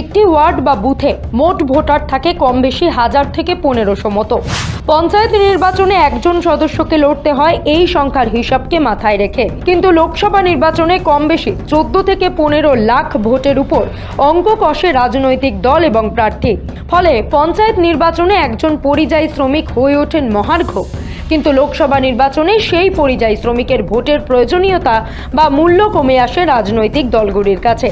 একটি ওয়ার্ড বা বুথে মোট ভোটার থাকে কম বেশি 1000 থেকে 1500 মতো। পঞ্চায়েত নির্বাচনে একজন সদস্যকে লড়তে হয় এই সংখ্যার হিসাবকে মাথায় রেখে, কিন্তু লোকসভা নির্বাচনে কম বেশি 14 থেকে 15 লাখ ভোটের উপর অঙ্ক কষে রাজনৈতিক দল এবং প্রার্থী। ফলে পঞ্চায়েত নির্বাচনে একজন পরিযায়ী শ্রমিক হয়ে ওঠেন মহার্ঘ, কিন্তু লোকসভা নির্বাচনে সেই পরিযায়ী শ্রমিকের ভোটের প্রয়োজনীয়তা বা মূল্য কমে আসে রাজনৈতিক দলগুলির কাছে।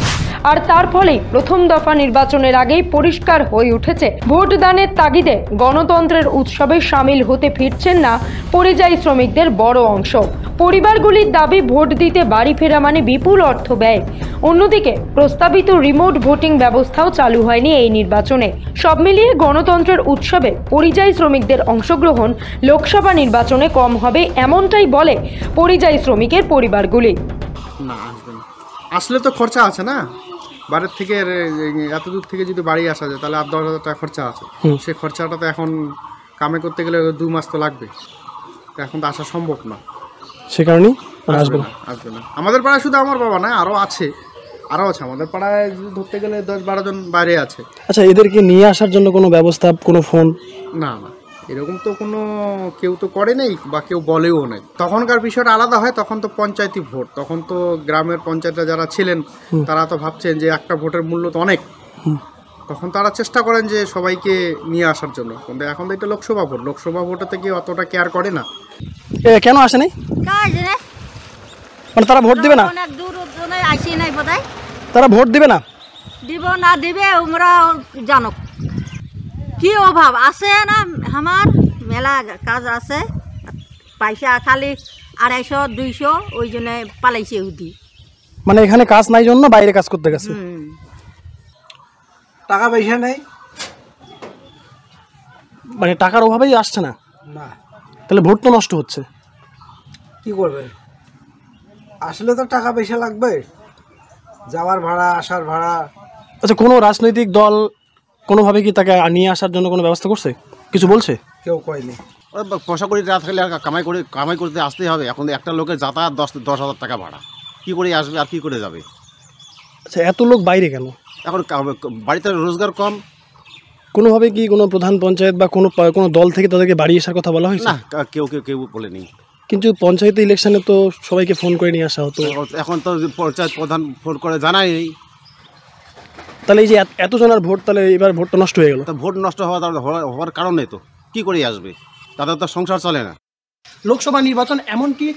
আর তার ফলেই প্রথম দফা নির্বাচনের আগেই পরিষ্কার হয়ে উঠেছে ভোটদানের তাগিদে গণতন্ত্রের উৎসবে সামিল হতে ফিরছেন না পরিযায়ী শ্রমিকদের বড় অংশ। পরিবারগুলির দাবি ভোট দিতে বাড়ি ফেরা মানে বিপুল অর্থ ব্যয়। অন্যদিকে প্রস্তাবিত রিমোট ভোটিং ব্যবস্থাও চালু হয়নি এই নির্বাচনে। সব মিলিয়ে গণতন্ত্রের উৎসবে পরিযায়ী শ্রমিকদের অংশগ্রহণ লোকসভা নির্বাচনে কম হবে এমনটাই বলে পরিযায়ী শ্রমিকের পরিবারগুলি। না, আসবে না। আসলে তো খরচা আছে না, বাড়ির থেকে এত দূর থেকে যদি বাড়ি আসা যায় তাহলে 8-10 হাজার টাকা খরচা আছে। সেই খরচাটা তো এখন কামে করতে গেলে 2 মাস তো লাগবে, এখন তো আসা সম্ভব না। সে কারণেই আসবে না। আমাদের পাড়ায় শুধু আমার বাবা না, আরও আছে আমাদের পাড়ায় ধরতে গেলে 10-12 জন বাইরে আছে। আচ্ছা, এদেরকে নিয়ে আসার জন্য কোনো ব্যবস্থা, কোনো ফোন? না, এরকম তো কোনো কেউ তো করে নেই বা কেউ বলেও নেই। তখনকার বিষয়টা আলাদা হয়, তখন তো পঞ্চায়েতি ভোট, তখন তো গ্রামের পঞ্চায়েতে যারা ছিলেন তারা তো ভাবছেন যে একটা ভোটের মূল্য তো অনেক, তখন তারা চেষ্টা করেন যে সবাইকে নিয়ে আসার জন্য। কিন্তু এখন তো এটা লোকসভা ভোটেতে কি অতটা কেয়ার করে না। কেন আসে নাই? মানে তারা ভোট দিবে না? তারা ভোট দিবে না? দিব না দিবে ওমরা জানো কি অভাব আছে না, আমার মেলা কাজ আছে, পয়সা খালি 250-200, ওই জন্য পালাইছে উদি। মানে এখানে কাজ নাই জন্য বাইরে কাজ করতে গেছে। টাকা পয়সা নেই, মানে টাকার অভাবেই আসছে না। তাহলে ভোট তো নষ্ট হচ্ছে। কি করবে? আসলে তো টাকা পয়সা লাগবে, যাওয়ার ভাড়া, আসার ভাড়া। আচ্ছা, কোনো রাজনৈতিক দল কোনোভাবে কি তাকে নিয়ে আসার জন্য কোনো ব্যবস্থা করছে? কিছু বলছে? কেউ কয়নি। পয়সা করে রাত খেলে আর কামাই করতে আসতেই হবে। এখন একটা লোকের যাতায়াত 10,000 টাকা ভাড়া, কী করে আসবে আর কী করে যাবে? আচ্ছা, এত লোক বাইরে কেন? এখন বাড়িতে রোজগার কম। কোনোভাবে কি কোনো প্রধান পঞ্চায়েত বা কোনো দল থেকে তাদেরকে বাড়ি আসার কথা বলা হয়েছে? না, কেউ বলেনি। কিন্তু পঞ্চায়েতে ইলেকশনে তো সবাইকে ফোন করে নিয়ে আসা হতো। এখন তো পঞ্চায়েত প্রধান ফোন করে জানাই নেই। তাহলে এই যে এত জনের ভোট, তাহলে এবার ভোটটা নষ্ট হয়ে গেল। ভোট নষ্ট হওয়ার কারণ নেই তো, কী করে আসবে? তাদের তো সংসার চলে না। লোকসভা নির্বাচন, এমনকি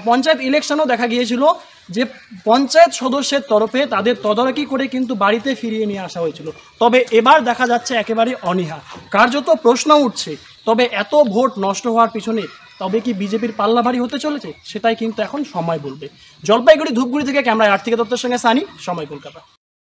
পঞ্চায়েত ইলেকশনও দেখা গিয়েছিল যে পঞ্চায়েত সদস্যের তরফে তাদের তদারকি করে কিন্তু বাড়িতে ফিরিয়ে নিয়ে আসা হয়েছিল। তবে এবার দেখা যাচ্ছে একেবারে অনীহা, কার্যত প্রশ্ন উঠছে। তবে এত ভোট নষ্ট হওয়ার পিছনে তবে কি বিজেপির পাল্লা ভারী হতে চলেছে? সেটাই কিন্তু এখন সময় বলবে। জলপাইগুড়ি ধূপগুড়ি থেকে ক্যামেরায় আর্থিক দত্তের সঙ্গে সানি, সময় কলকাতা।